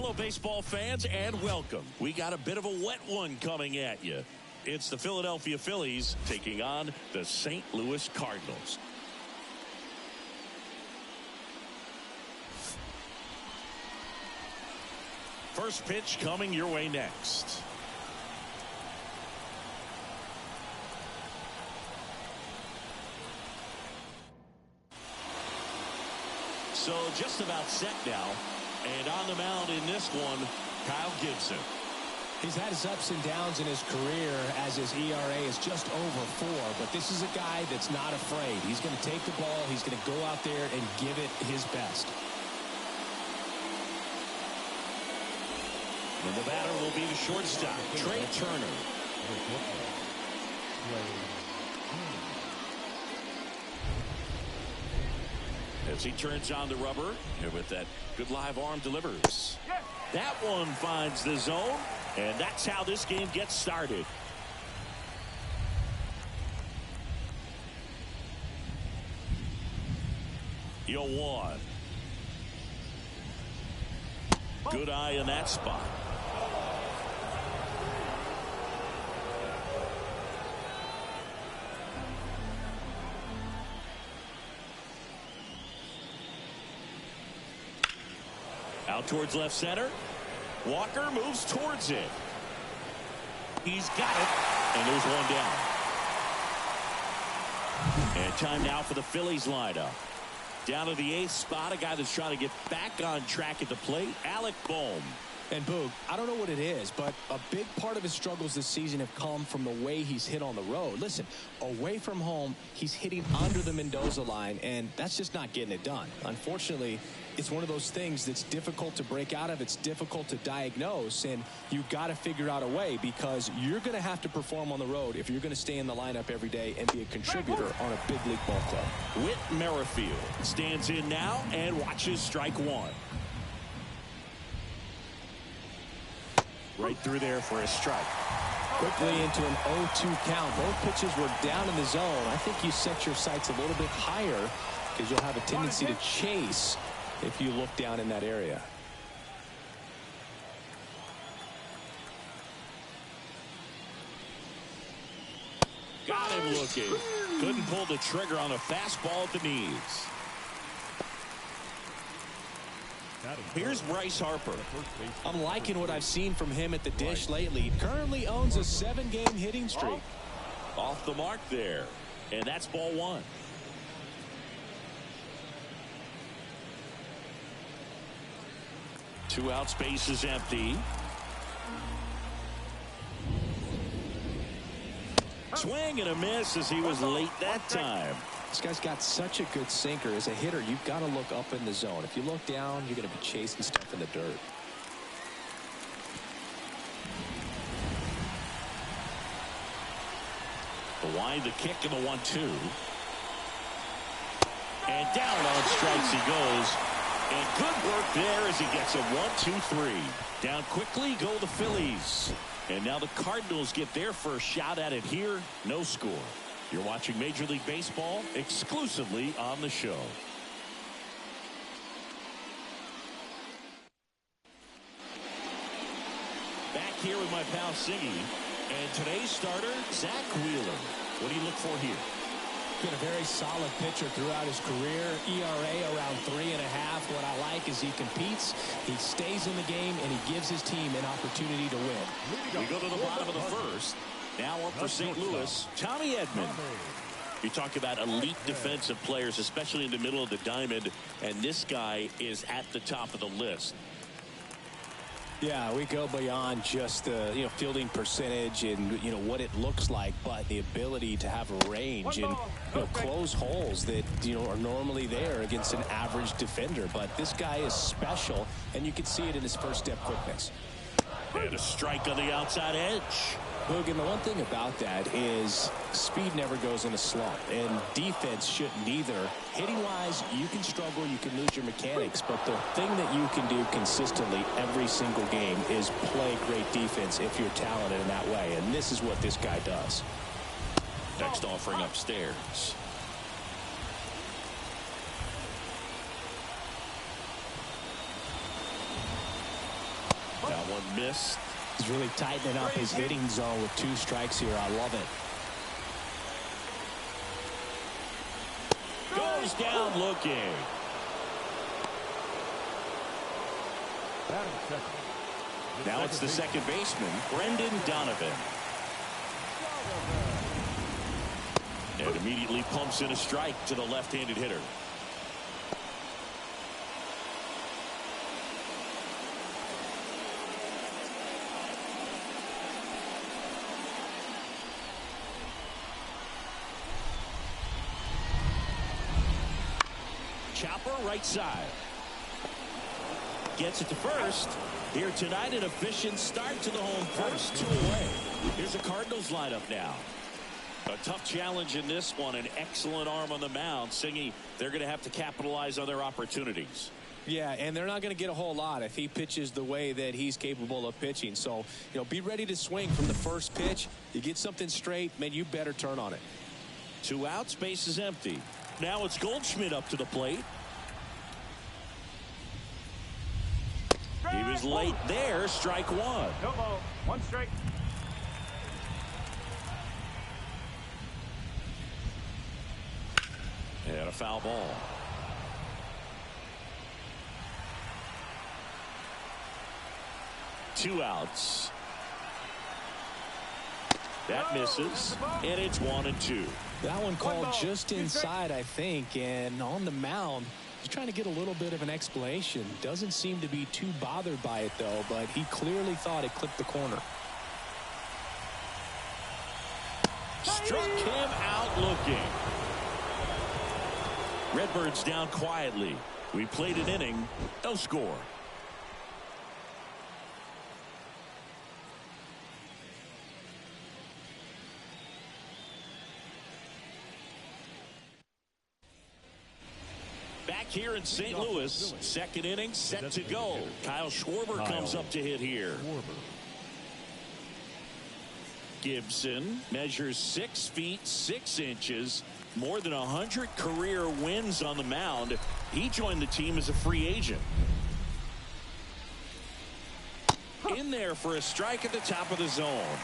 Hello, baseball fans, and welcome. We got a bit of a wet one coming at you. It's the Philadelphia Phillies taking on the St. Louis Cardinals. First pitch coming your way next. So just about set now. And on the mound in this one, Kyle Gibson. He's had his ups and downs in his career as his ERA is just over 4. But this is a guy that's not afraid. He's going to take the ball. He's going to go out there and give it his best. And the batter will be the shortstop, Trey Turner. As he turns on the rubber, and with that good live arm delivers. That one finds the zone, and that's how this game gets started. Yo, 1. Good eye in that spot. Out towards left center. Walker moves towards it. He's got it. And there's one down. And time now for the Phillies lineup. Down to the 8th spot, a guy that's trying to get back on track at the plate, Alec Bohm. And Boog, I don't know what it is, but a big part of his struggles this season have come from the way he's hit on the road. Listen, away from home, he's hitting under the Mendoza line, and that's just not getting it done. Unfortunately, it's one of those things that's difficult to break out of. It's difficult to diagnose, and you've got to figure out a way because you're going to have to perform on the road if you're going to stay in the lineup every day and be a contributor on a big league ball club. Whit Merrifield stands in now and watches strike 1. Right through there for a strike. Quickly into an 0-2 count. Both pitches were down in the zone. I think you set your sights a little bit higher because you'll have a tendency to chase if you look down in that area. Got him looking. Couldn't pull the trigger on a fastball at the knees. Here's Bryce Harper. I'm liking what I've seen from him at the dish lately. He currently owns a 7-game hitting streak. Off the mark there. And that's ball 1. Two out, space is empty. Swing and a miss as he was late that time. This guy's got such a good sinker. As a hitter, you've got to look up in the zone. If you look down, you're going to be chasing stuff in the dirt. The wind, the kick, and the 1-2. And down on strikes he goes. And good work there as he gets a 1-2-3. Down quickly go the Phillies. And now the Cardinals get their first shot at it here. No score. You're watching Major League Baseball exclusively on the show. Back here with my pal Siggy. And today's starter, Zach Wheeler. What do you look for here? Been a very solid pitcher throughout his career. ERA around 3.5. What I like is he competes, he stays in the game, and he gives his team an opportunity to win. We go to the bottom of the first. Now up for St. Louis, Tommy Edman. You talk about elite defensive players, especially in the middle of the diamond, and this guy is at the top of the list. Yeah, we go beyond just the fielding percentage and what it looks like, but the ability to have a range and close holes that are normally there against an average defender. But this guy is special, and you can see it in his first step quickness. And a strike on the outside edge. Look, and the one thing about that is speed never goes in a slump, and defense shouldn't either. Hitting-wise, you can struggle, you can lose your mechanics, but the thing that you can do consistently every single game is play great defense if you're talented in that way, and this is what this guy does. Next offering upstairs. Missed. He's really tightening up his hitting zone with 2 strikes here. I love it. Goes down looking. Now it's the second baseman, Brendan Donovan. And immediately pumps in a strike to the left-handed hitter. Chopper right side. Gets it to first. Here tonight, an efficient start to the home first. 2 away. Here's the Cardinals lineup now. A tough challenge in this one. An excellent arm on the mound. Singy, they're going to have to capitalize on their opportunities. Yeah, and they're not going to get a whole lot if he pitches the way that he's capable of pitching. So, be ready to swing from the first pitch. You get something straight, man, you better turn on it. 2 outs, base is empty. Now it's Goldschmidt up to the plate. He was late there. Strike 1. No ball. 1 strike. And a foul ball. Two outs. That misses. And it's 1-2. That one called just inside, I think. And on the mound, he's trying to get a little bit of an explanation. Doesn't seem to be too bothered by it, though. But he clearly thought it clipped the corner. Struck him out looking. Redbirds down quietly. We played an inning. No score. Back here in St. Louis, second inning set to go. Kyle Schwarber comes up to hit here. Gibson measures 6 feet 6 inches, more than 100 career wins on the mound. He joined the team as a free agent. In there for a strike at the top of the zone.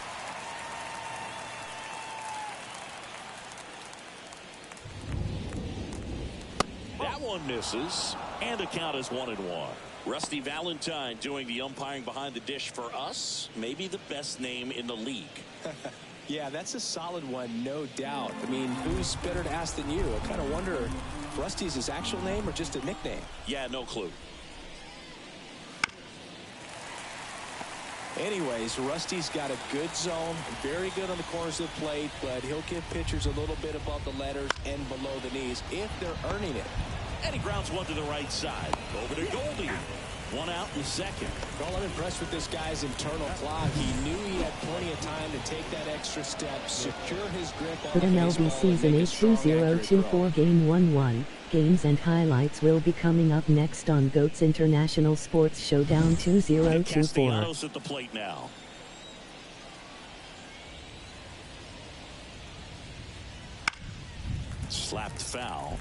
That one misses, and the count is 1-1. Rusty Valentine doing the umpiring behind the dish for us. Maybe the best name in the league. Yeah, that's a solid one, no doubt. I mean, who's better to ask than you? I kind of wonder if Rusty's his actual name or just a nickname. Yeah, no clue. Anyways, Rusty's got a good zone, very good on the corners of the plate, but he'll give pitchers a little bit above the letters and below the knees if they're earning it. And he grounds one to the right side. Over to Goldie. 1 out in the second. Well, I'm impressed with this guy's internal clock. He knew he had plenty of time to take that extra step, secure his grip on the MLB season 8-2024 Game 1-1. Games and highlights will be coming up next on GOAT's International Sports Showdown 2024. Castellanos at the plate now. Slapped foul.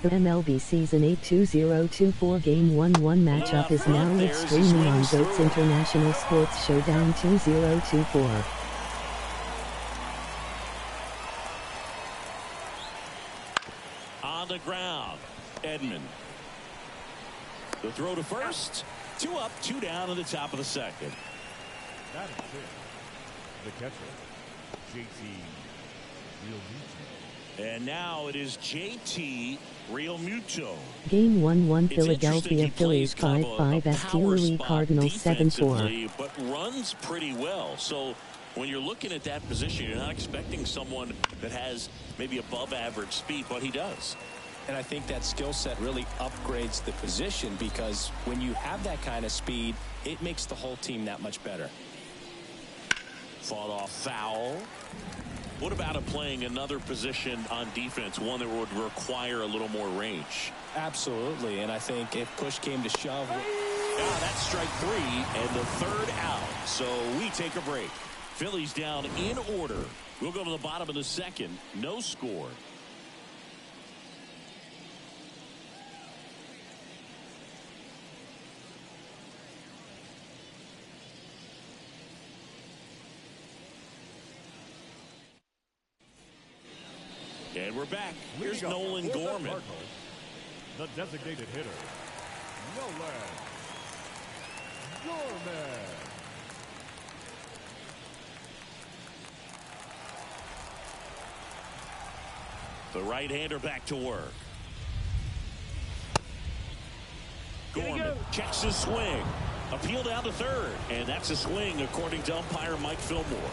The MLB Season 8-2024 Game 1-1 matchup is now live streaming on GOAT's International Sports Showdown 2024. On the ground, Edman. The throw to first. 2 up, 2 down in the top of the second. That is it. The catcher, JT Realmuto. And now it is JT Realmuto. Game 1-1 Philadelphia Phillies 5-5 at Louis Cardinals 7-4. But runs pretty well. So when you're looking at that position, you're not expecting someone that has maybe above average speed, but he does. And I think that skill set really upgrades the position because when you have that kind of speed, it makes the whole team that much better. Fought off foul. What about him playing another position on defense, one that would require a little more range? Absolutely, and I think if push came to shove. That's strike 3 and the 3rd out. So we take a break. Phillies down in order. We'll go to the bottom of the second. No score. And we're back. Here's Leading off Nolan for the Gorman. Cardinals, the designated hitter, Nolan Gorman. The right-hander back to work. Gorman checks his swing. Appeal down to third. And that's a swing, according to umpire Mike Fillmore.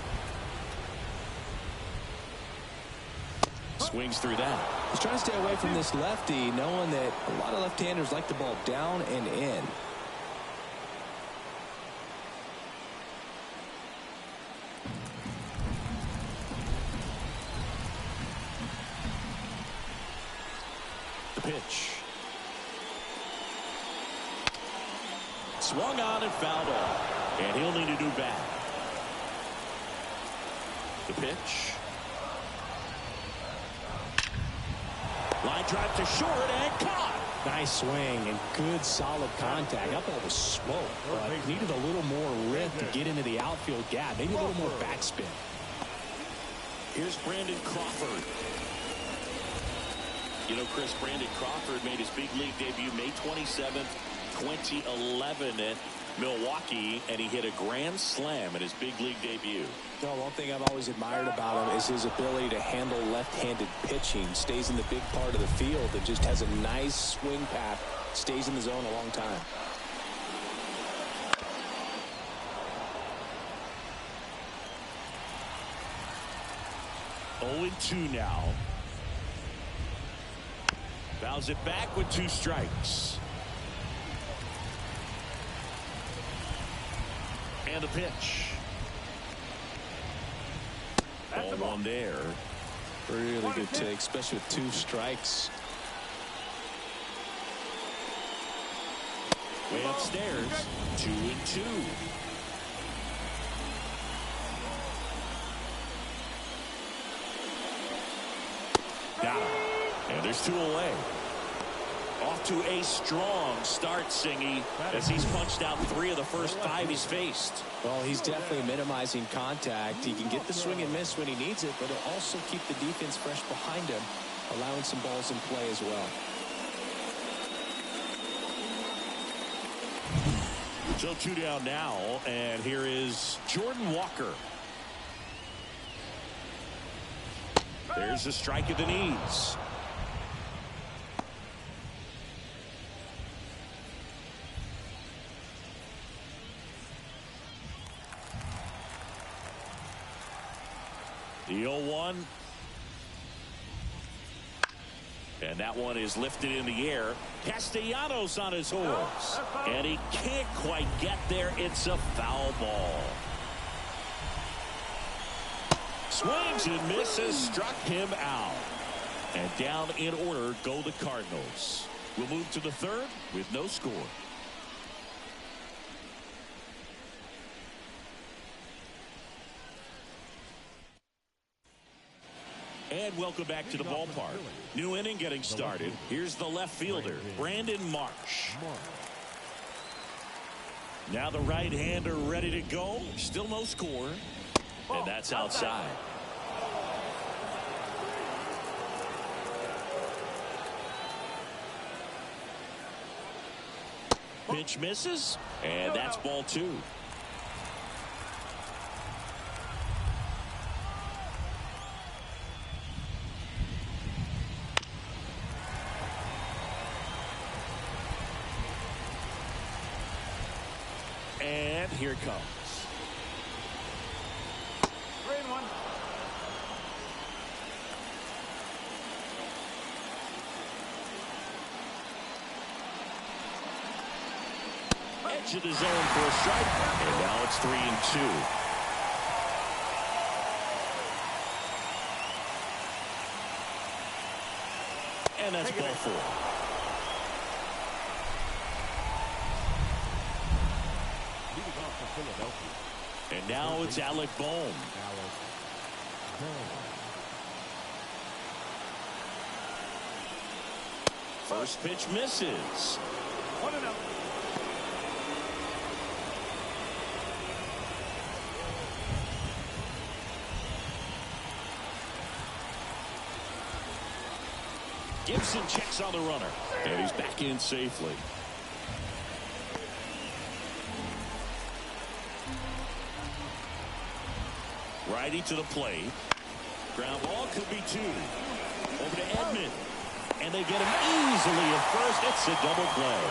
Swings through that. He's trying to stay away from this lefty, knowing that a lot of left-handers like the ball down and in. The pitch. Swung on and fouled off. And he'll need a new bat. The pitch. Line drive to short and caught. Nice swing and good solid contact. That ball was smoked, but needed a little more rip to get into the outfield gap. Maybe a little more backspin. Here's Brandon Crawford. You know, Chris, Brandon Crawford made his big league debut May 27th, 2011 at Milwaukee, and he hit a grand slam in his big league debut. No, one thing I've always admired about him is his ability to handle left-handed pitching. Stays in the big part of the field and just has a nice swing path. Stays in the zone a long time. Oh, 0-2 now. Fouls it back with 2 strikes. And a pitch. Ball 1 there. Really good take, especially with 2 strikes. Way upstairs. 2-2. Got him. And there's 2 away. Off to a strong start, Singy, as he's punched out 3 of the first 5 he's faced. Well, he's definitely minimizing contact. He can get the swing and miss when he needs it, but he'll also keep the defense fresh behind him, allowing some balls in play as well. So 2 down now, and here is Jordan Walker. There's a strike at the knees. The 0-1. And that one is lifted in the air. Castellanos on his horse. And he can't quite get there. It's a foul ball. Swings and misses. Struck him out. And down in order go the Cardinals. We'll move to the 3rd with no score. And welcome back to the ballpark. New inning getting started. Here's the left fielder, Brandon Marsh. Now the right-hander ready to go. Still no score. And that's outside. Pitch misses. And that's ball 2. And here it comes. 3-1. Edge of the zone for a strike. And now it's 3-2. And that's ball 4. And now it's Alec Bohm. First pitch misses. 1-0. Gibson checks on the runner. And he's back in safely. Righty to the plate. Ground ball could be 2. Over to Edman. And they get him easily at first. It's a double play.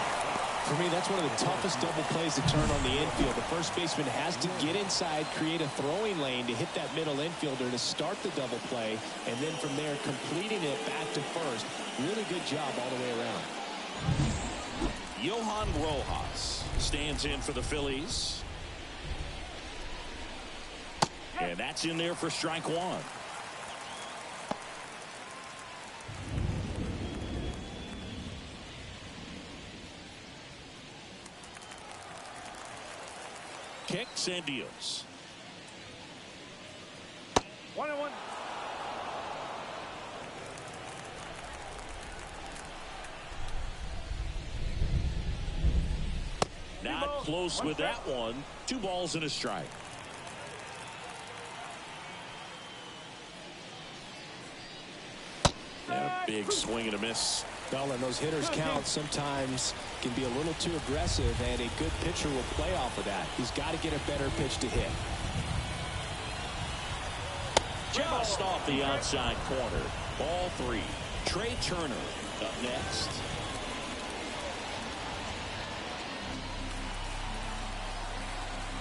For me, that's one of the toughest double plays to turn on the infield. The first baseman has to get inside, create a throwing lane to hit that middle infielder to start the double play, and then from there completing it back to first. Really good job all the way around. Johan Rojas stands in for the Phillies. And that's in there for strike 1. Kicks and deals. 1-1. Not close with that one. 2 balls and a strike. Yeah, big swing and a miss. Well, and those hitters count sometimes can be a little too aggressive, and a good pitcher will play off of that. He's got to get a better pitch to hit. Just off the outside corner. Ball 3. Trey Turner up next.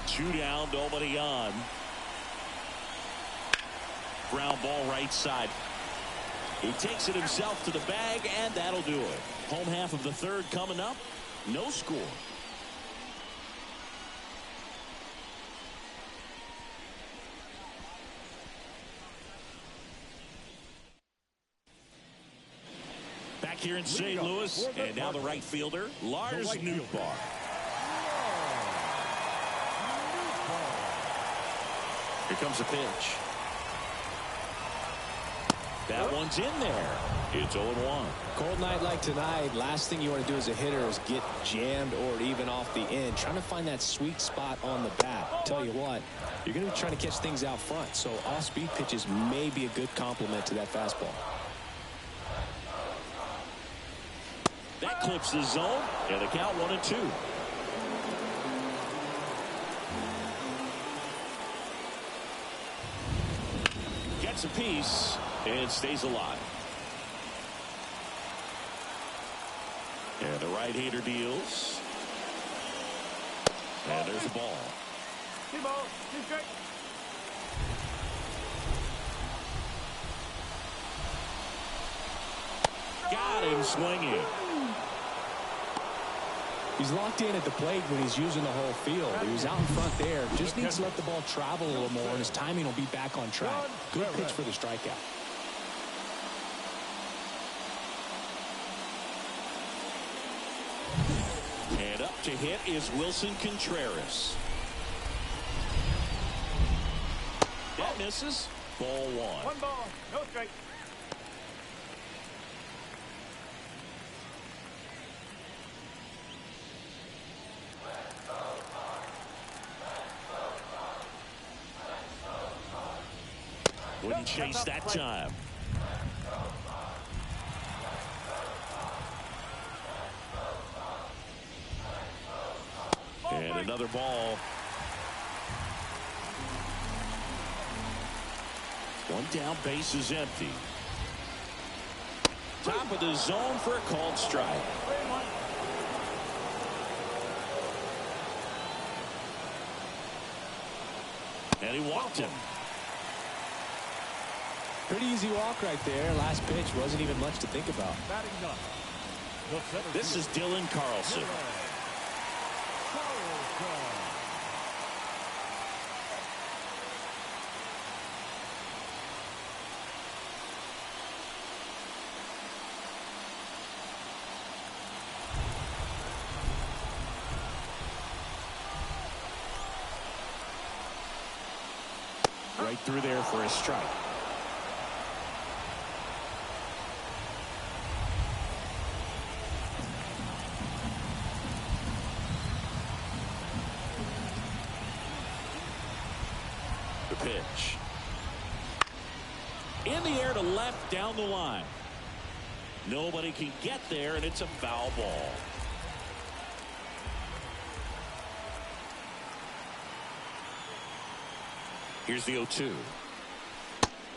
Two down, nobody on. Ground ball right side. He takes it himself to the bag, and that'll do it. Home half of the 3rd coming up. No score. Back here in St. Louis, and now the right fielder, Lars Nootbaar. Here comes a pitch. That one's in there. It's 0-1. Cold night like tonight, last thing you want to do as a hitter is get jammed or even off the end. Trying to find that sweet spot on the bat. Tell you what, you're going to be trying to catch things out front, so off-speed pitches may be a good complement to that fastball. That clips the zone, and the count 1-2. Gets a piece and stays alive. And the right-hander deals. And there's the ball. 2 balls, 2 strikes. Got him swinging. He's locked in at the plate when he's using the whole field. He was out in front there. Just needs to let the ball travel a little more, and his timing will be back on track. Good pitch for the strikeout. And up to hit is Wilson Contreras. That misses. Ball 1. 1 ball, no strike. Wouldn't chase that time. And another ball. One down, base is empty. Top of the zone for a called strike. And he walked him. Pretty easy walk right there. Last pitch wasn't even much to think about. Batting done. This is Dylan Carlson. Right through there for a strike. The pitch. In the air to left down the line. Nobody can get there, and it's a foul ball. Here's the 0-2.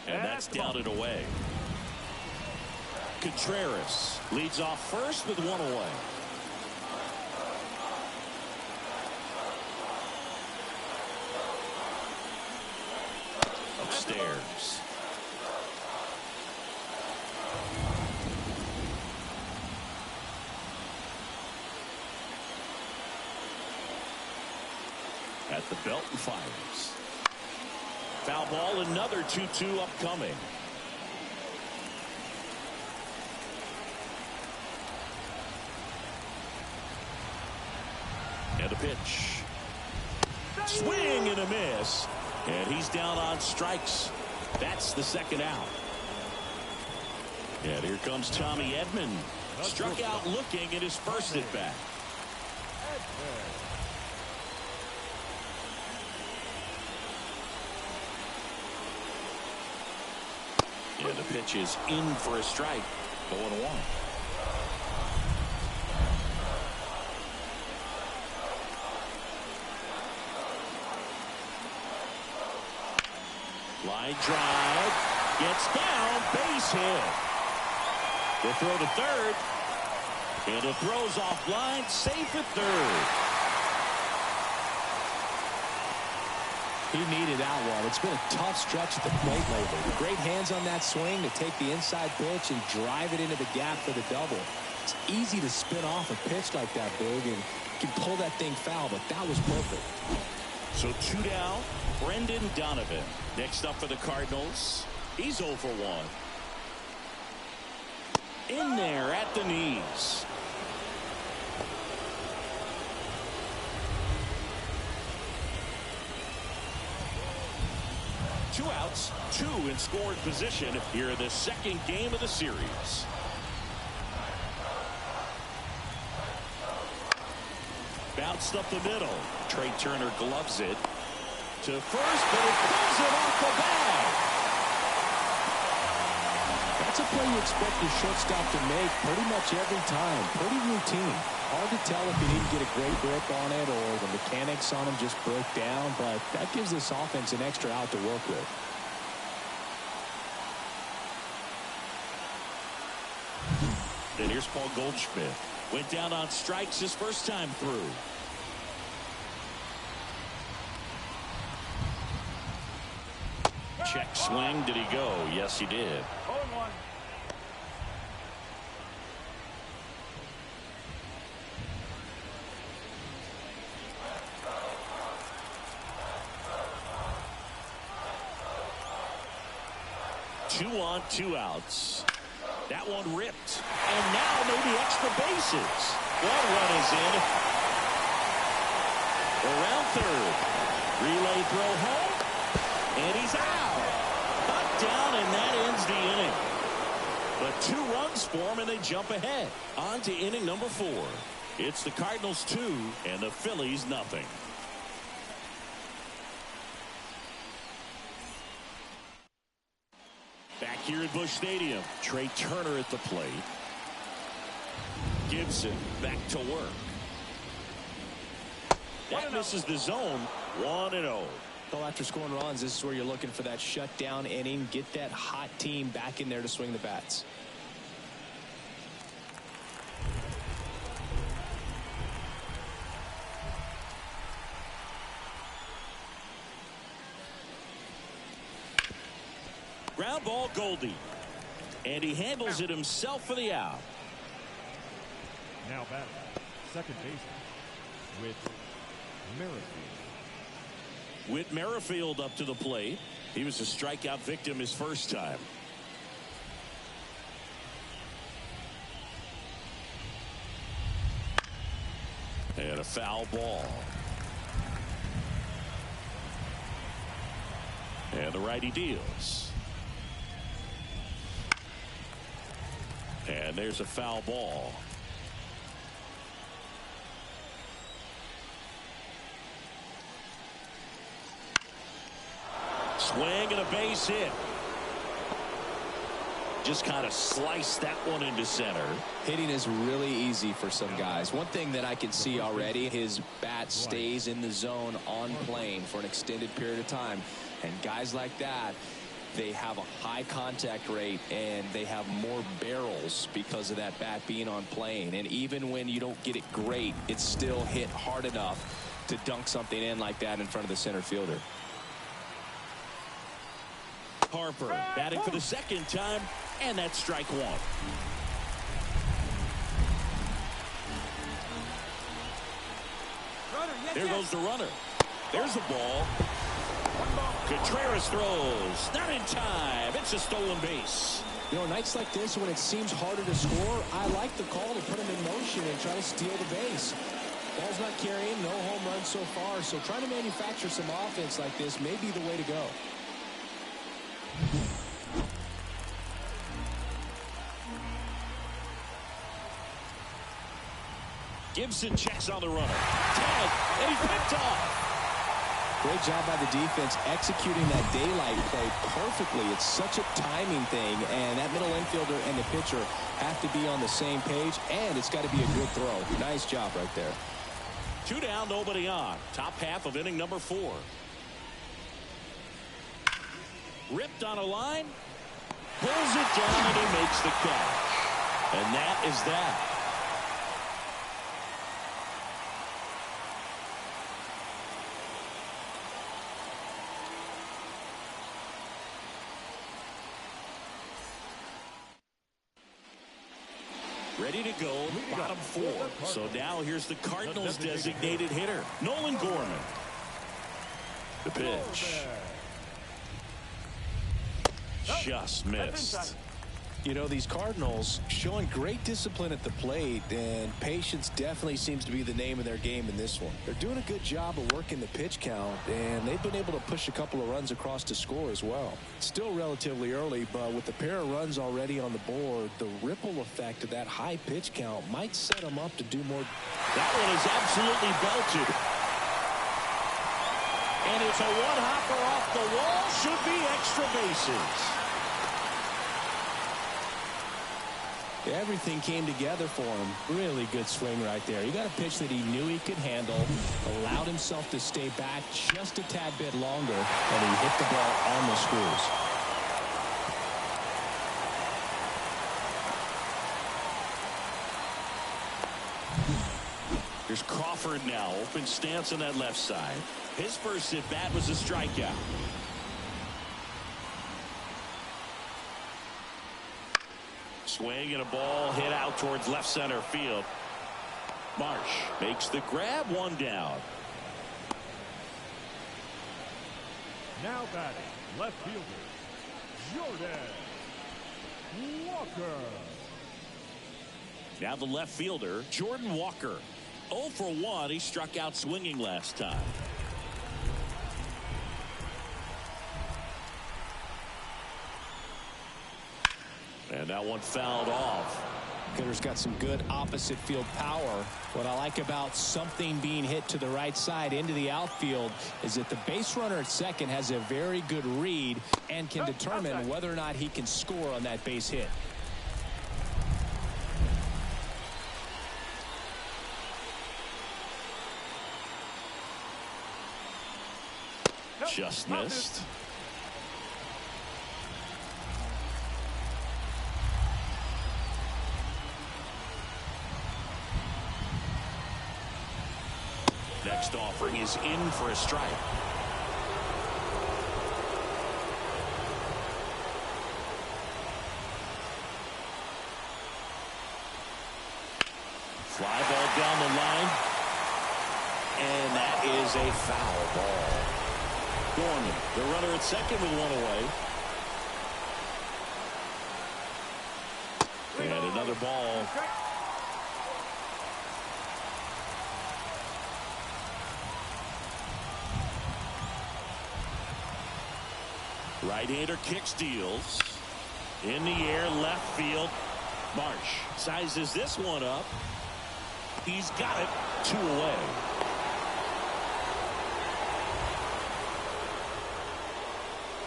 And that's down and away. Contreras leads off first with one away. Upstairs. At the belt and fires. Foul ball, another 2-2 upcoming. And a pitch. Swing and a miss. And he's down on strikes. That's the second out. And here comes Tommy Edman. Struck out looking at his first at bat. And the pitch is in for a strike. 0-1. Line drive. Gets down. Base hit. The throw to third. And the throw's offline. Safe at third. He needed that one. It's been a tough stretch at the plate lately. Great hands on that swing to take the inside pitch and drive it into the gap for the double. It's easy to spin off a pitch like that, Big, and you can pull that thing foul, but that was perfect. So 2 down, Brendan Donovan. Next up for the Cardinals, he's 0 for 1. In there at the knees. Two outs, 2 in scoring position here in the second game of the series. Bounced up the middle. Trey Turner gloves it to first, but it pulls it off the bag. That's a play you expect the shortstop to make pretty much every time. Pretty routine. Hard to tell if he didn't get a great grip on it or the mechanics on him just broke down, but that gives this offense an extra out to work with. Then here's Paul Goldschmidt. Went down on strikes his first time through. Check swing. Did he go? Yes, he did. 0-1. Two on, 2 outs. That one ripped. And now maybe extra bases. One run is in. Around third. Relay throw home. And he's out. Knocked down, and that ends the inning. But 2 runs for him, and they jump ahead. On to inning number 4. It's the Cardinals 2 and the Phillies nothing. Back here at Busch Stadium, Trey Turner at the plate. Gibson back to work. That misses the zone. 1-0. Well, after scoring runs, this is where you're looking for that shutdown inning. Get that hot team back in there to swing the bats. Ground ball, Goldie. And he handles it himself for the out. Now batting, second baseman, Whit Merrifield. Whit Merrifield up to the plate. He was a strikeout victim his first time. And a foul ball. And the righty deals. And there's a foul ball. Swing and a base hit. just kind of sliced that one into center. Hitting is really easy for some guys. One thing that I can see already, his bat stays in the zone on plane for an extended period of time. And guys like that, they have a high contact rate and they have more barrels because of that bat being on plane. And even when you don't get it great, it's still hit hard enough to dunk something in like that in front of the center fielder. Harper batting for the second time, and that's strike one. There goes the runner. There's the ball. Contreras throws. Not in time. It's a stolen base. You know, nights like this when it seems harder to score, I like the call to put him in motion and try to steal the base. Ball's not carrying, no home runs so far, so trying to manufacture some offense like this may be the way to go. Gibson checks on the runner. Tag, and he's picked off. Great job by the defense executing that daylight play perfectly. It's such a timing thing, and that middle infielder and the pitcher have to be on the same page, and it's got to be a good throw. Nice job right there. 2 down, nobody on. Top half of inning number 4. Ripped on a line. Pulls it down, and he makes the catch. And that is that. Ready to go, bottom 4. So now here's the Cardinals' designated hitter, Nolan Gorman. The pitch. Just missed. You know, these Cardinals showing great discipline at the plate, and patience definitely seems to be the name of their game in this one. They're doing a good job of working the pitch count, and they've been able to push a couple of runs across to score as well. Still relatively early, but with the pair of runs already on the board, the ripple effect of that high pitch count might set them up to do more. That one is absolutely belted. And it's a one-hopper off the wall. Should be extra bases. Everything came together for him. Really good swing right there. He got a pitch that he knew he could handle, allowed himself to stay back just a tad bit longer, and he hit the ball on the screws. Here's Crawford now. Open stance on that left side. His first at bat was a strikeout. Swing and a ball hit out towards left center field. Marsh makes the grab, 1 down. Now batting, left fielder, Jordan Walker. Now the left fielder, Jordan Walker. 0 for 1. He struck out swinging last time. And that one fouled off. Hitter's got some good opposite field power. What I like about something being hit to the right side into the outfield is that the base runner at second has a very good read and can determine whether or not he can score on that base hit. Just missed. Next offering is in for a strike. Fly ball down the line. And that is a foul ball. Gorman, the runner at second with 1 away. And another ball. Right-hander kick steals. In the air, left field. Marsh sizes this one up. He's got it. 2 away.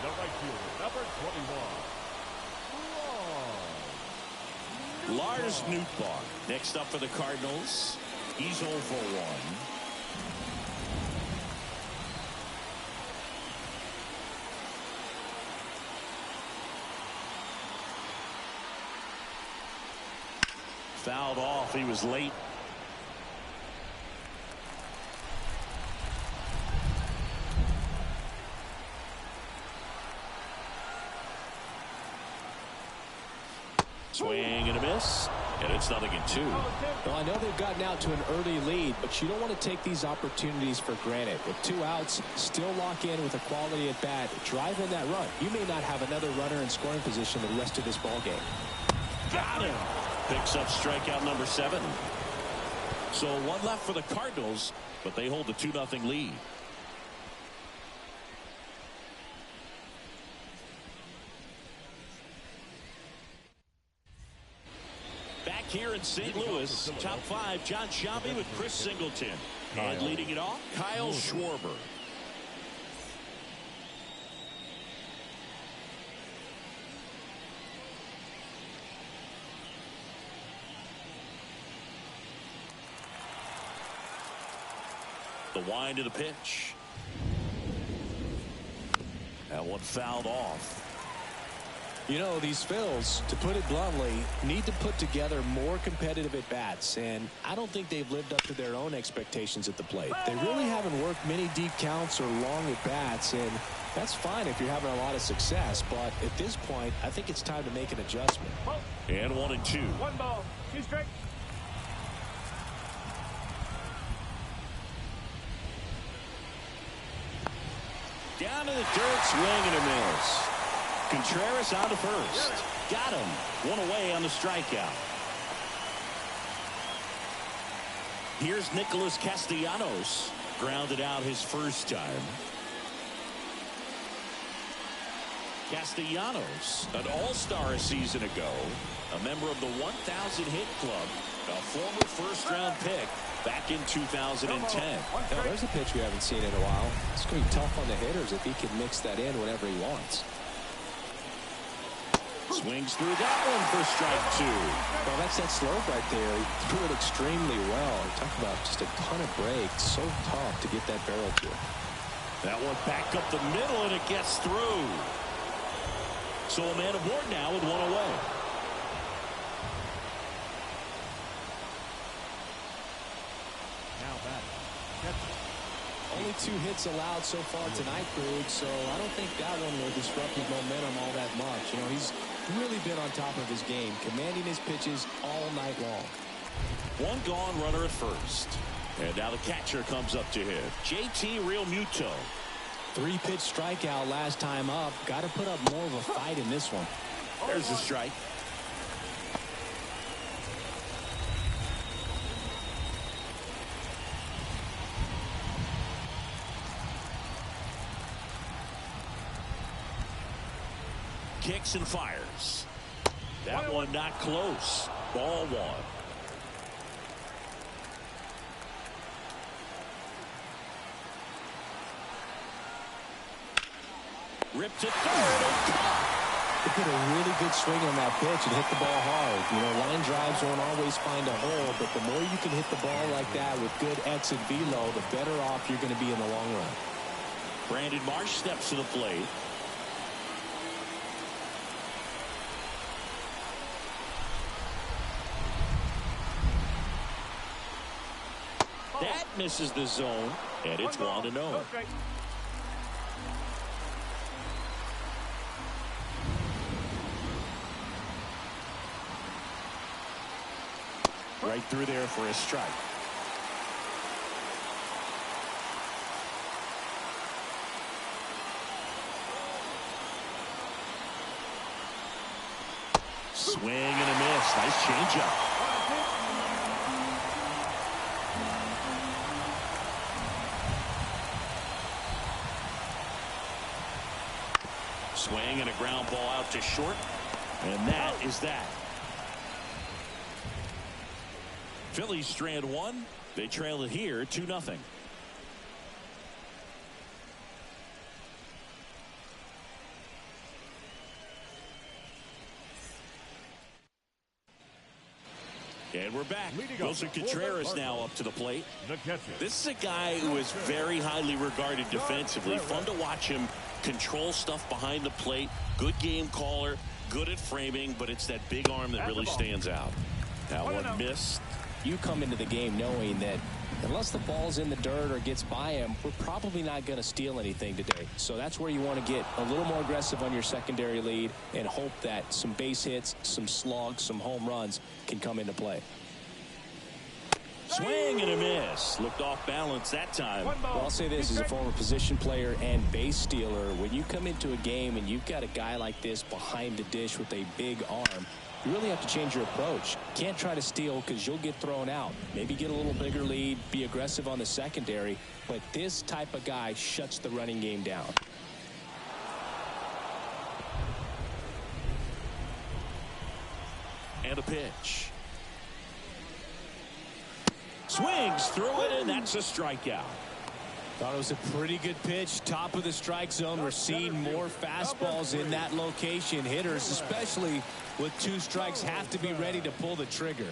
The right fielder, number 21. Lars Nootbaar next up for the Cardinals. He's 0 for 1. Fouled off. He was late. Swing and a miss, and it's 0-2. Well, I know they've gotten out to an early lead, but you don't want to take these opportunities for granted. With 2 outs, still lock in with a quality at bat, drive in that run. You may not have another runner in scoring position the rest of this ball game. Got him. Picks up strikeout number 7. So 1 left for the Cardinals, but they hold the 2-0 lead. Back here in St. Louis, top 5, John Shambi with Chris Singleton. And leading it off, Kyle Schwarber. The wind of the pitch. That one fouled off. You know, these Phils, to put it bluntly, need to put together more competitive at-bats, and I don't think they've lived up to their own expectations at the plate. They really haven't worked many deep counts or long at-bats, and that's fine if you're having a lot of success, but at this point, I think it's time to make an adjustment. And 1-2. 1 ball, 2 strikes. Down to the dirt, swing and a miss. Contreras on to first. Got him. 1 away on the strikeout. Here's Nicholas Castellanos. Grounded out his first time. Castellanos, an all-star a season ago. A member of the 1,000 hit club. A former first-round pick back in 2010. Now, there's a pitch we haven't seen in a while. It's going to be tough on the hitters if he can mix that in whenever he wants. Swings through that one for strike 2. Well, that's that slope right there. He threw it extremely well. Talk about just a ton of break. So tough to get that barrel to it. That one back up the middle, and it gets through. So a man aboard now with 1 away. Now back. Only 2 hits allowed so far tonight, Krug, so I don't think that one will disrupt his momentum all that much. You know, he's really been on top of his game, commanding his pitches all night long. 1 gone, runner at first. And now the catcher comes up to hit. JT Realmuto. 3-pitch strikeout last time up. Got to put up more of a fight in this one. There's the strike. Kicks and fires. That one not close. Ball 1. Ripped to third and caught. They put a really good swing on that pitch and hit the ball hard. You know, line drives won't always find a hole, but the more you can hit the ball like that with good exit velo, the better off you're going to be in the long run. Brandon Marsh steps to the plate. That misses the zone, and it's 1-0. Right through there for a strike. Swing and a miss. Nice changeup. Swing and a ground ball out to short. And that is that. Phillies strand 1. They trail it here 2-0. And we're back. Leading Wilson up for the Contreras Cardinals, now up to the plate. the catcher. This is a guy who is very highly regarded defensively. Fun to watch him control stuff behind the plate. Good game caller, good at framing, but it's that big arm that really stands out. That one missed. You come into the game knowing that unless the ball's in the dirt or gets by him, we're probably not going to steal anything today. So that's where you want to get a little more aggressive on your secondary lead and hope that some base hits, some slugs, some home runs can come into play. Swing and a miss. Looked off balance that time. Well, I'll say this as a former position player and base stealer. When you come into a game and you've got a guy like this behind the dish with a big arm, you really have to change your approach. Can't try to steal because you'll get thrown out. Maybe get a little bigger lead, be aggressive on the secondary. But this type of guy shuts the running game down. And a pitch. Swings through it, and that's a strikeout. Thought it was a pretty good pitch. Top of the strike zone. We're seeing more fastballs in that location. Hitters, especially with 2 strikes, have to be ready to pull the trigger.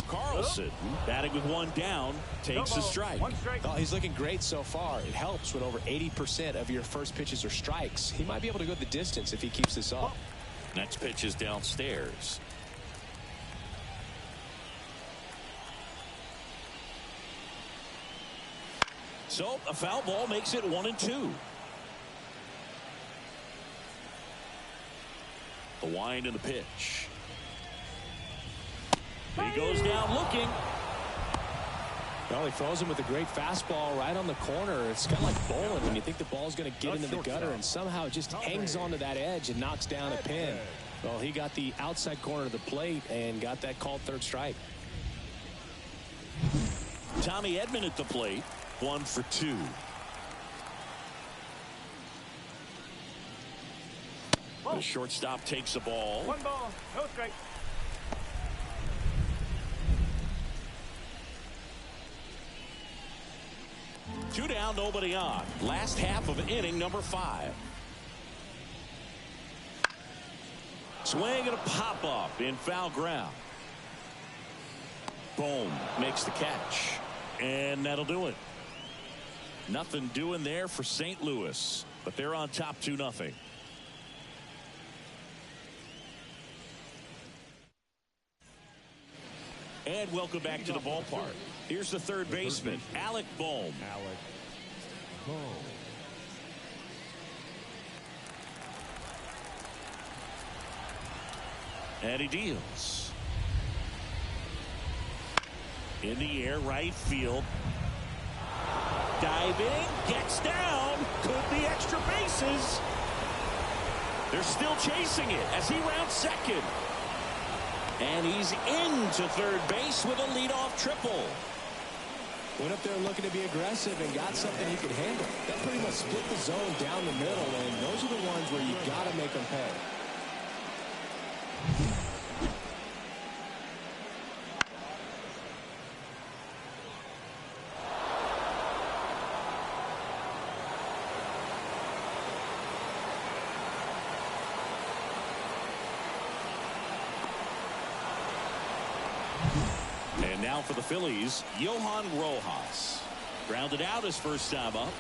Carlson, batting with 1 down, takes a strike. Oh, he's looking great so far. It helps when over 80% of your first pitches are strikes. He might be able to go the distance if he keeps this up. Next pitch is downstairs. So a foul ball makes it 1-2. The wind and the pitch. He goes down looking. Well, he throws him with a great fastball right on the corner. It's kind of like bowling when you think the ball's going to get into the gutter and somehow it just hangs onto that edge and knocks down a pin. Well, he got the outside corner of the plate and got that called 3rd strike. Tommy Edman at the plate. 1 for 2. The shortstop takes the ball. 1 ball, no strike. Two down, nobody on. Last half of inning number 5. Swing and a pop up in foul ground. Boom, makes the catch. And that'll do it. Nothing doing there for St. Louis, but they're on top 2-0. And welcome back to the ballpark. Here's the third baseman, Alec Bohm. And he deals. In the air, right field. Diving, gets down, could be extra bases. They're still chasing it as he rounds second. And he's into third base with a leadoff triple. Went up there looking to be aggressive and got something he could handle. That pretty much split the zone down the middle, and those are the ones where you got to make them pay. And now for the Phillies, Johan Rojas. Grounded out his first time up.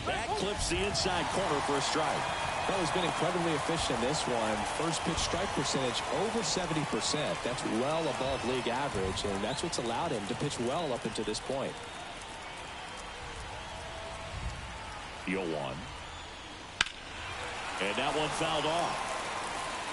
That clips the inside corner for a strike. Well, he's been incredibly efficient in this one. First pitch strike percentage over 70%. That's well above league average, and that's what's allowed him to pitch well up until this point. Yohan. And that one fouled off.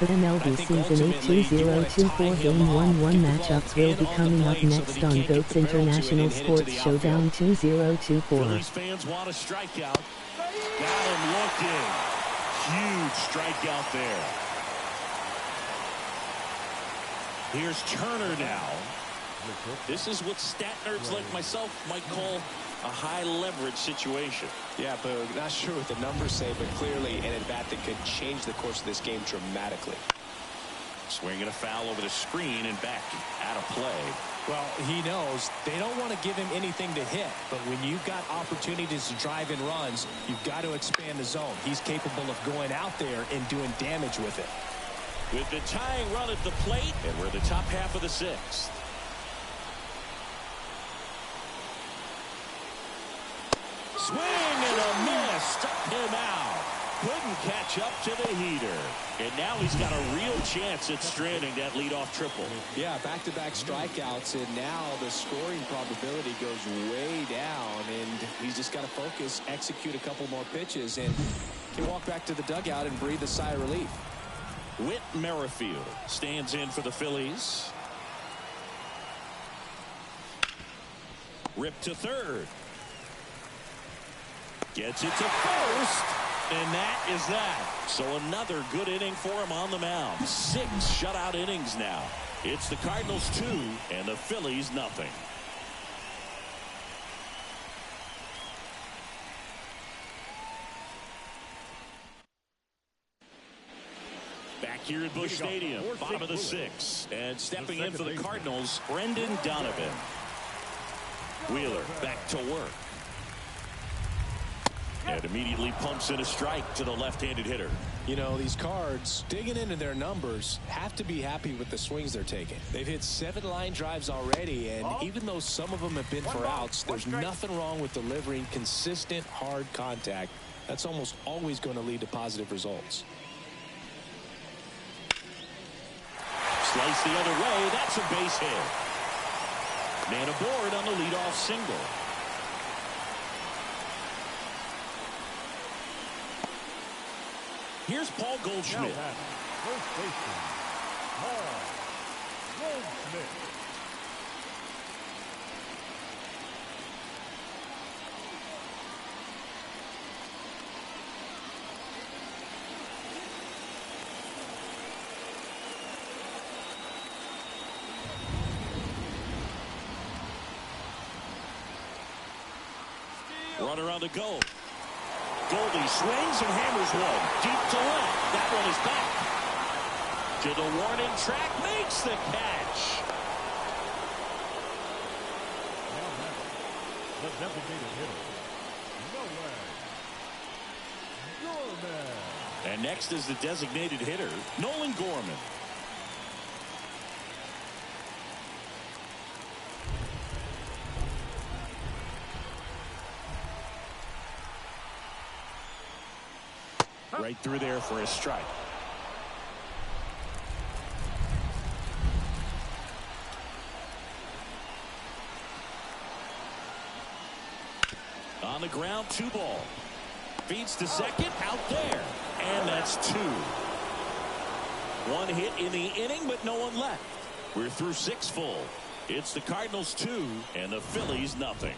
The MLB Season 8 2024 Game 1-1 matchups will be coming up next on GOAT's International Sports Showdown 2024. Phillies fans want a strikeout. Got him looking. Huge strikeout there. Here's Turner now. This is what stat nerds like myself might call a high leverage situation. Yeah, but not sure what the numbers say, but clearly an at-bat that could change the course of this game dramatically. Swinging a foul over the screen and back out of play. Well, he knows they don't want to give him anything to hit, but when you've got opportunities to drive in runs, you've got to expand the zone. He's capable of going out there and doing damage with it. With the tying run at the plate, and we're the top half of the sixth. Swing and a miss. Struck him out. Couldn't catch up to the heater. And now he's got a real chance at stranding that leadoff triple. Yeah, back-to-back strikeouts, and now the scoring probability goes way down, and he's just got to focus, execute a couple more pitches, and can walk back to the dugout and breathe a sigh of relief. Whit Merrifield stands in for the Phillies. Ripped to third. Gets it to first. And that is that. So another good inning for him on the mound. 6 shutout innings now. It's the Cardinals 2 and the Phillies nothing. Back here at Busch Stadium, bottom of the 6th. And stepping in for the Cardinals, Brendan Donovan. Wheeler back to work. And immediately pumps in a strike to the left-handed hitter. You know, these Cards, digging into their numbers, have to be happy with the swings they're taking. They've hit 7 line drives already, and even though some of them have been for outs, there's nothing wrong with delivering consistent, hard contact. That's almost always going to lead to positive results. Slice the other way. That's a base hit. Man aboard on the leadoff single. Here's Paul Goldschmidt. First baseman, Paul Goldschmidt. Runner on the go. Goldie swings and hammers one. Deep to left. That one is back. To the warning track. Makes the catch. Now back, the designated hitter, Nolan Gorman. And next is the designated hitter, Nolan Gorman. Right through there for a strike. On the ground, 2 ball. Feeds to second, out there. And that's 2. 1 hit in the inning, but no one left. We're through 6 full. It's the Cardinals 2 and the Phillies nothing.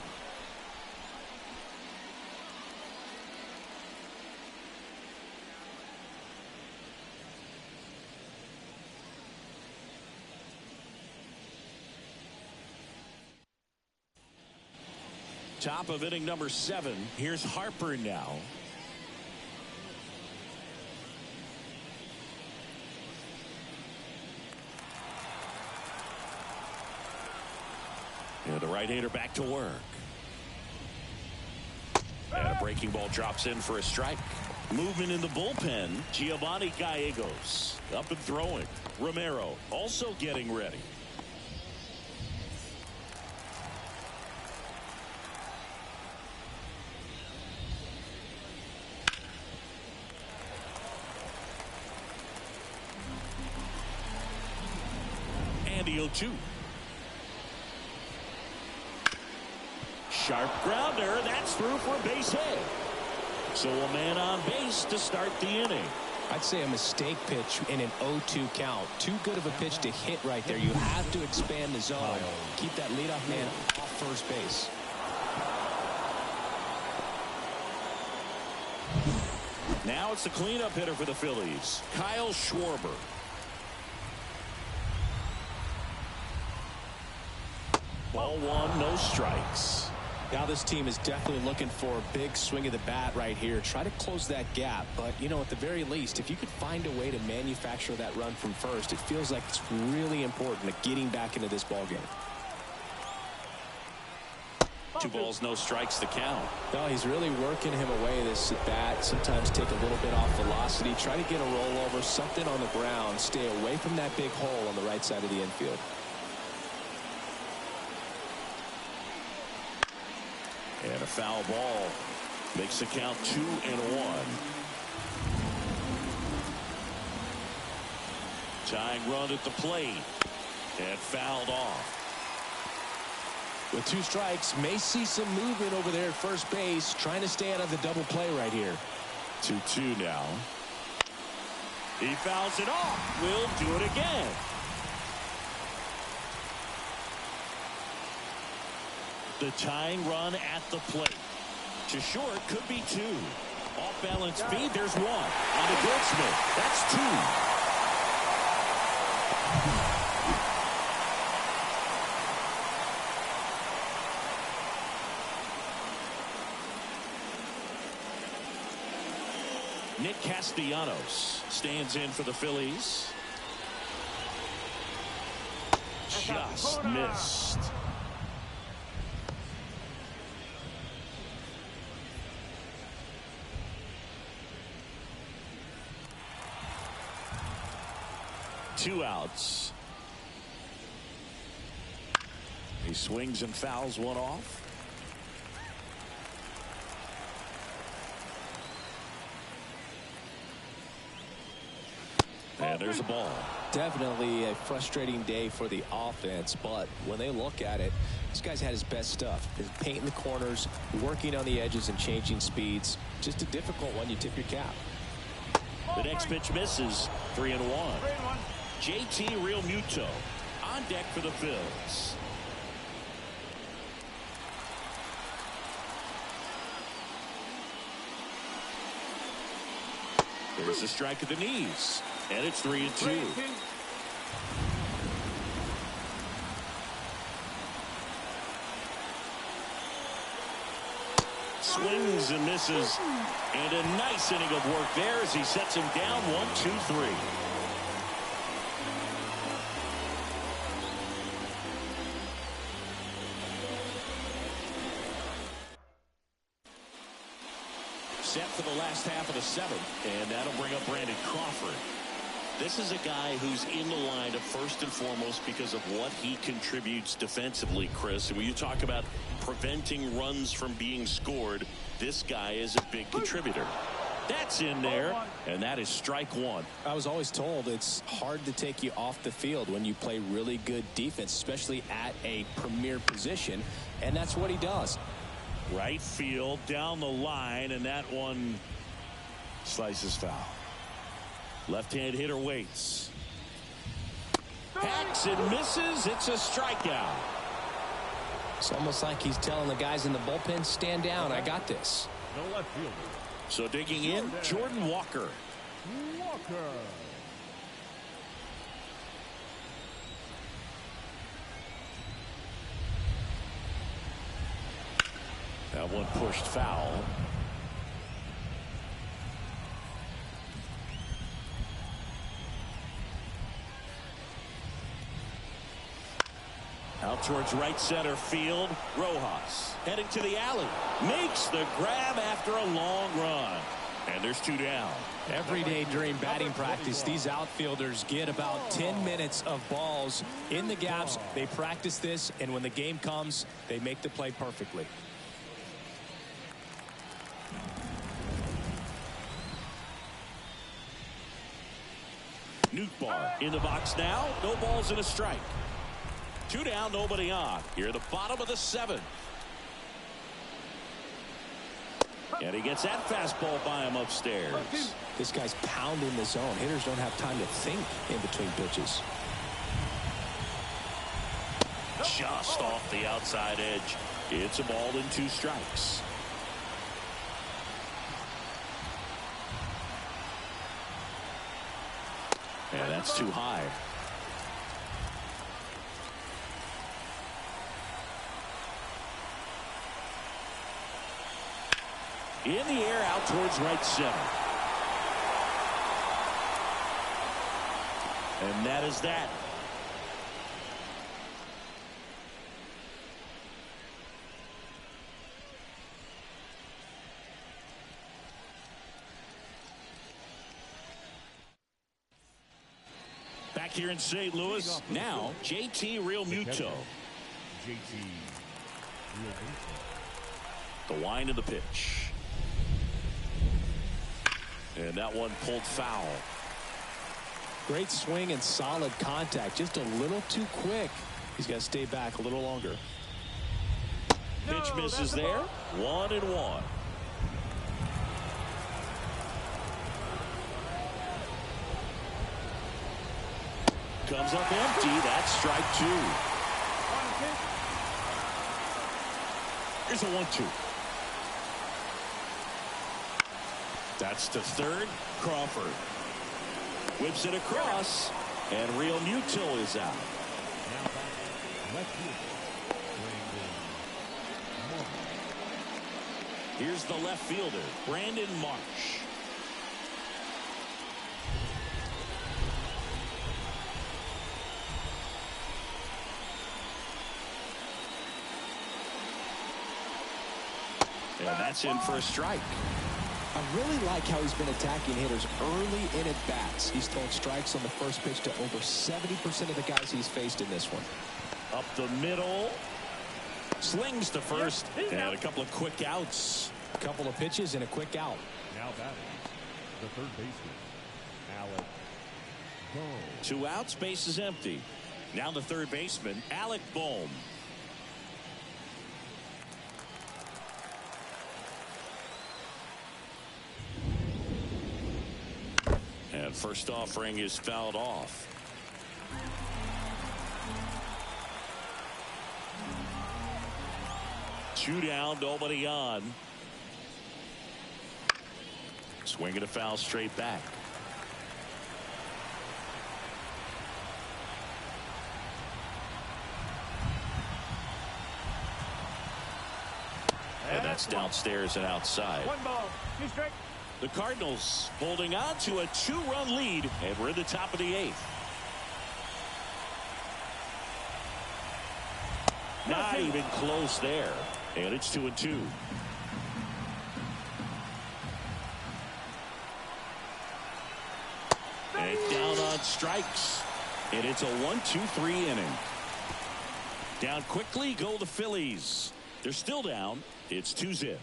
Top of inning number 7. Here's Harper now. And the right-hander back to work. And a breaking ball drops in for a strike. Movement in the bullpen. Giovanni Gallegos up and throwing. Romero also getting ready. And the 0-2. Sharp grounder. That's through for a base hit. So a man on base to start the inning. I'd say a mistake pitch in an 0-2 count. Too good of a pitch to hit right there. You have to expand the zone. Keep that leadoff man off first base. Now it's the cleanup hitter for the Phillies, Kyle Schwarber. Ball 1, no strikes. Now this team is definitely looking for a big swing of the bat right here. Try to close that gap. But, you know, at the very least, if you could find a way to manufacture that run from first, it feels like it's really important to getting back into this ballgame. 2 balls, no strikes to count. No, he's really working him away this at bat. Sometimes take a little bit off velocity. Try to get a rollover, something on the ground. Stay away from that big hole on the right side of the infield. And a foul ball makes the count 2-1. Tying run at the plate and fouled off. With 2 strikes, may see some movement over there at first base, trying to stay out of the double play right here. 2-2 now. He fouls it off. Will do it again. The tying run at the plate. To short, could be 2. Off balance speed, there's 1. On to Goldschmidt. That's 2. Nick Castellanos stands in for the Phillies. Just missed. Two outs. He swings and fouls one off. And there's a ball. Definitely a frustrating day for the offense, but when they look at it, this guy's had his best stuff. His painting the corners, working on the edges and changing speeds. Just a difficult one. You tip your cap. The next pitch misses. 3-1. JT Realmuto on deck for the Phillies. There's a strike at the knees, and it's 3-2. Swings and misses, and a nice inning of work there as he sets him down 1-2-3. Set for the last half of the 7th, and that'll bring up Brandon Crawford. This is a guy who's in the lineup first and foremost because of what he contributes defensively, Chris. And when you talk about preventing runs from being scored, this guy is a big contributor. That's in there, and that is strike 1. I was always told it's hard to take you off the field when you play really good defense, especially at a premier position, and that's what he does. Right field down the line, and that one slices foul. Left-hand hitter waits. Hacks and misses. It's a strikeout. It's almost like he's telling the guys in the bullpen, stand down, I got this. The left fielder. So digging in, Jordan Walker. Walker. That one pushed foul. Out towards right center field. Rojas heading to the alley. Makes the grab after a long run. And there's 2 down. Every day during batting practice, these outfielders get about 10 minutes of balls in the gaps. They practice this, and when the game comes, they make the play perfectly. Nootbaar in the box now. No balls and a strike. 2 down, nobody on. Here at the bottom of the 7th. And he gets that fastball by him upstairs. This guy's pounding the zone. Hitters don't have time to think in between pitches. Just off the outside edge. It's a ball and 2 strikes. And that's too high. In the air out towards right center. And that is that. here in St. Louis. Now, JT Realmuto. JT Realmuto. The wind of the pitch. And that one pulled foul. Great swing and solid contact. Just a little too quick. He's got to stay back a little longer. Pitch misses there. 1-1. Comes up empty. That's strike 2. Here's a 1-2. That's to third. Crawford whips it across, and Realmuto is out. Now back left fielder. Here's the left fielder, Brandon Marsh. And that's in for a strike. I really like how he's been attacking hitters early in at bats. He's thrown strikes on the first pitch to over 70% of the guys he's faced in this one. Up the middle. Slings to first. And a couple of quick outs. A couple of pitches and a quick out. Now batting the third baseman, Alec Bohm. 2 outs, base is empty. Now the third baseman, Alec Bohm. And first offering is fouled off. Two down, nobody on. Swinging a foul straight back. And that's downstairs and outside. 1 ball, 2 strikes. The Cardinals holding on to a 2-run lead, and we're in the top of the 8th. Not even close there, and it's 2-2. And down on strikes, and it's a 1-2-3 inning. Down quickly go the Phillies. They're still down. It's 2-0.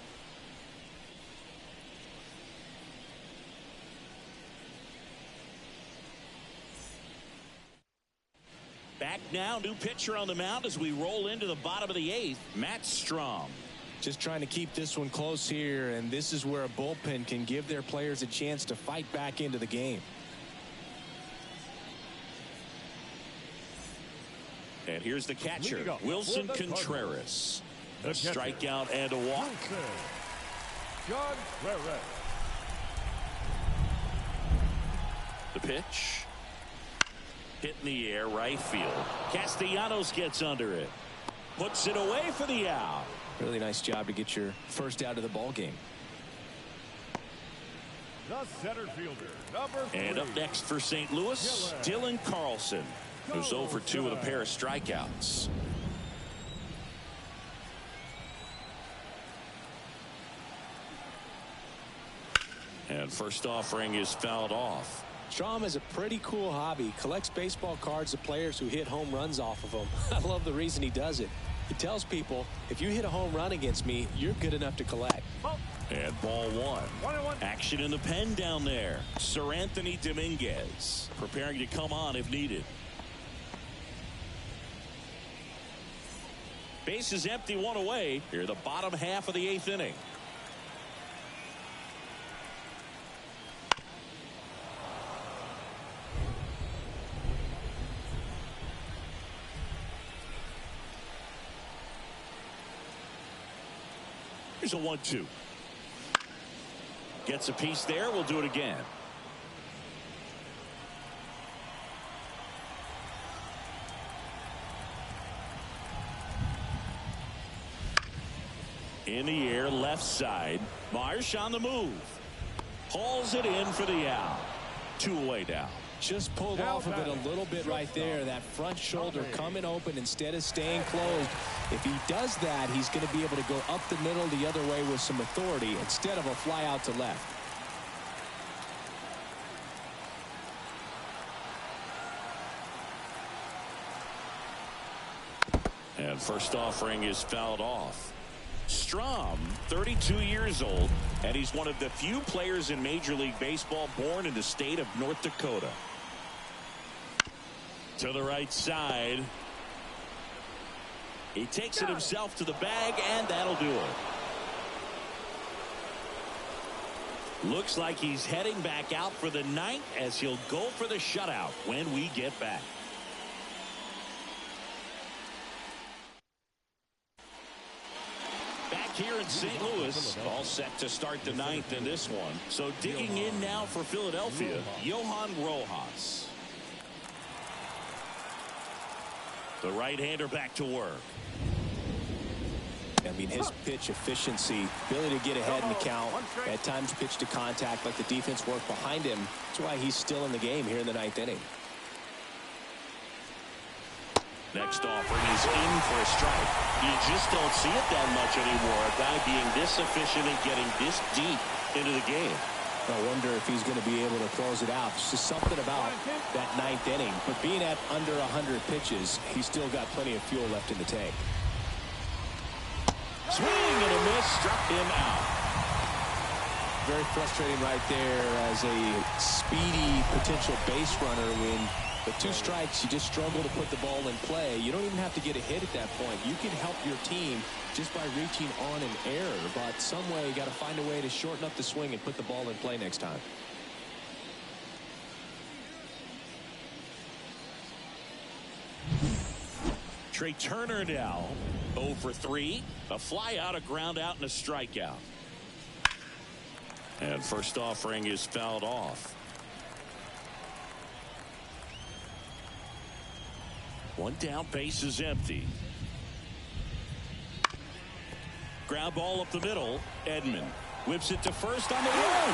Back now, new pitcher on the mound as we roll into the bottom of the 8th, Matt Strom. Just trying to keep this one close here, and this is where a bullpen can give their players a chance to fight back into the game. And here's the catcher, Wilson Contreras. A strikeout and a walk. John Contreras. The pitch. Hit in the air, right field. Castellanos gets under it. Puts it away for the out. Really nice job to get your first out of the ball game. The center fielder, number 3. And up next for St. Louis, Dylan Carlson, who's 0 for 2 with a pair of strikeouts. And first offering is fouled off. Strom has a pretty cool hobby. Collects baseball cards of players who hit home runs off of them. I love the reason he does it. He tells people, if you hit a home run against me, you're good enough to collect. And ball 1. 1-1. Action in the pen down there. Sir Anthony Dominguez preparing to come on if needed. Base is empty, 1 away. Here the bottom half of the 8th inning. Here's a 1-2. Gets a piece there. We'll do it again. In the air, left side. Marsh on the move. Hauls it in for the out. 2 away now. Just pulled off of it a little bit right there. That front shoulder coming open instead of staying closed. If he does that, he's going to be able to go up the middle the other way with some authority instead of a fly out to left. first offering is fouled off. Strom, 32 years old, and he's one of the few players in Major League Baseball born in the state of North Dakota. To the right side. He takes it himself to the bag, and that'll do it. Looks like he's heading back out for the ninth as he'll go for the shutout when we get back. Back here in St. Louis, all set to start the ninth in this one. So digging in now for Philadelphia, Johan Rojas. The right-hander back to work. I mean, his pitch efficiency, ability to get ahead in the count, at times pitch to contact, like the defense work behind him. That's why he's still in the game here in the ninth inning. Next offering is in for a strike. You just don't see it that much anymore. A guy being this efficient and getting this deep into the game. I wonder if he's going to be able to close it out. It's just something about that ninth inning. But being at under 100 pitches, he's still got plenty of fuel left in the tank. Swing and a miss, struck him out. Very frustrating right there as a speedy potential base runner. When with 2 strikes, you just struggle to put the ball in play. You don't even have to get a hit at that point. You can help your team just by reaching on an error. But some way, you got to find a way to shorten up the swing and put the ball in play next time. Trey Turner now 0 for 3. A fly out, a ground out, and a strikeout. And first offering is fouled off. One down, base is empty. Ground ball up the middle. Edman whips it to first on the run.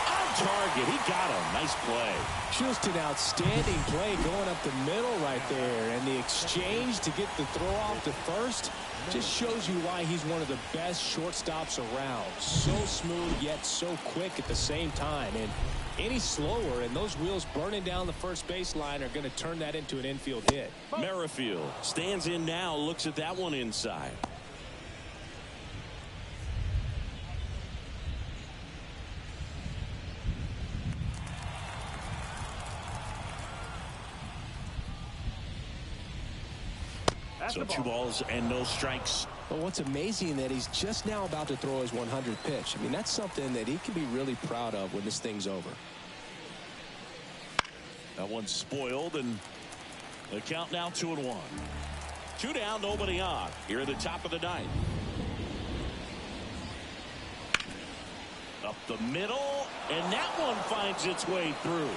On target. He got him. Nice play. Just an outstanding play going up the middle right there. And the exchange to get the throw off to first just shows you why he's one of the best shortstops around. So smooth yet so quick at the same time. And any slower and those wheels burning down the first baseline are going to turn that into an infield hit. Merrifield stands in now, looks at that one inside. So 2 balls and no strikes. But what's amazing that he's just now about to throw his 100th pitch. I mean, that's something that he can be really proud of when this thing's over. That one's spoiled, and the count now 2-1. 2 down, nobody on. Here at the top of the ninth. Up the middle, and that one finds its way through.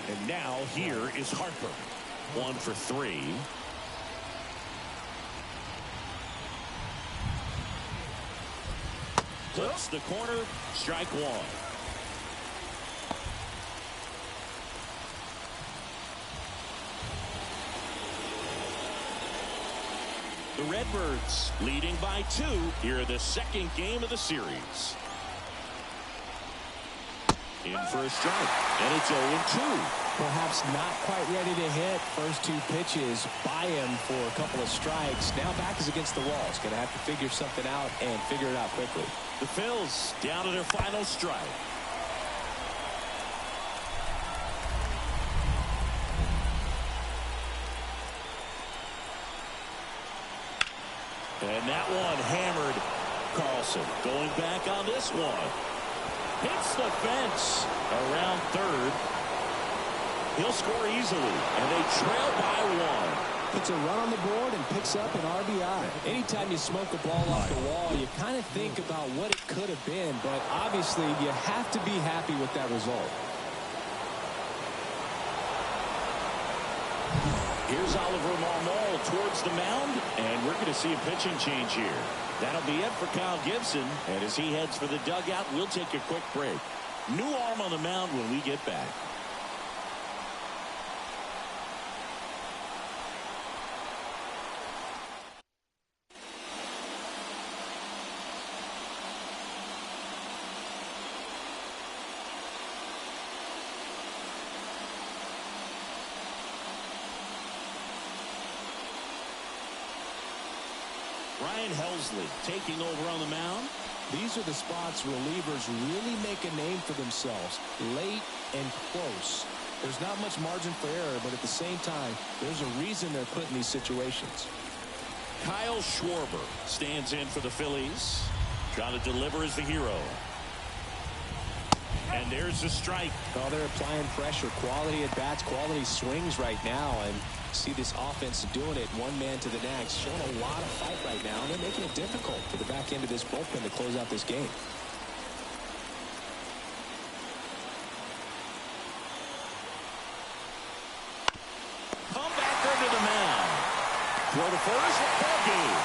And now here is Harper. 1 for 3. Clips the corner, strike 1. The Redbirds leading by 2 here in the second game of the series. In for a strike, and it's 0-2. Perhaps not quite ready to hit. First 2 pitches by him for a couple of strikes. Now back is against the wall. He's going to have to figure something out and figure it out quickly. The Phillies down to their final strike. And that one hammered. Carlson going back on this one. Hits the fence around third. He'll score easily, and they trail by 1. Puts a run on the board and picks up an RBI. Anytime you smoke a ball off the wall, you kind of think about what it could have been, but obviously you have to be happy with that result. Here's Oliver Marmol towards the mound, and we're going to see a pitching change here. That'll be it for Kyle Gibson, and as he heads for the dugout, we'll take a quick break. New arm on the mound when we get back. Ryan Helsley taking over on the mound. These are the spots relievers really make a name for themselves. Late and close. There's not much margin for error, but at the same time, there's a reason they're put in these situations. Kyle Schwarber stands in for the Phillies. Trying to deliver as the hero. And there's the strike. Oh, they're applying pressure. Quality at bats, quality swings right now. And see this offense doing it one man to the next. Showing a lot of fight right now. And they're making it difficult for the back end of this bullpen to close out this game. Comebacker to the mound. Throw to first. Ball game.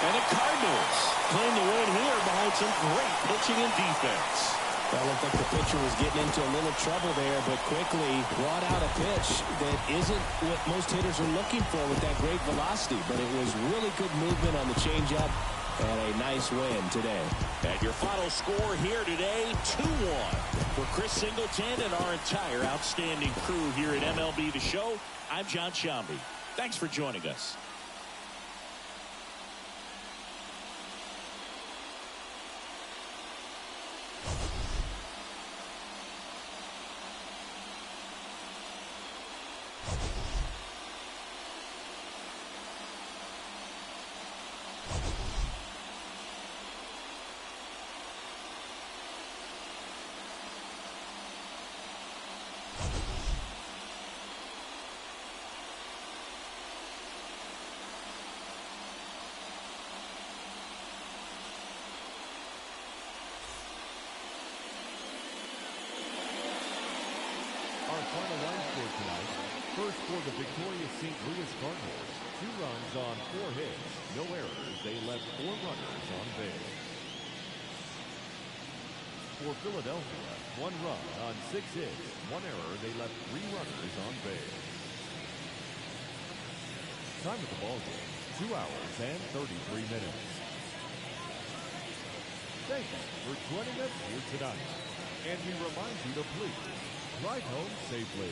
And the Cardinals claim the win here behind some great pitching and defense. Well, looked like the pitcher was getting into a little trouble there, but quickly brought out a pitch that isn't what most hitters are looking for with that great velocity. But it was really good movement on the changeup and a nice win today. And your final score here today, 2-1. For Chris Singleton and our entire outstanding crew here at MLB The Show, I'm John Shambi. Thanks for joining us. Final line score tonight. First for the victorious St. Louis Cardinals. 2 runs on 4 hits. No errors. They left 4 runners on base. For Philadelphia, 1 run on 6 hits. 1 error. They left 3 runners on base. Time of the ball game, 2 hours and 33 minutes. Thank you for joining us here tonight. And we remind you to please drive home safely.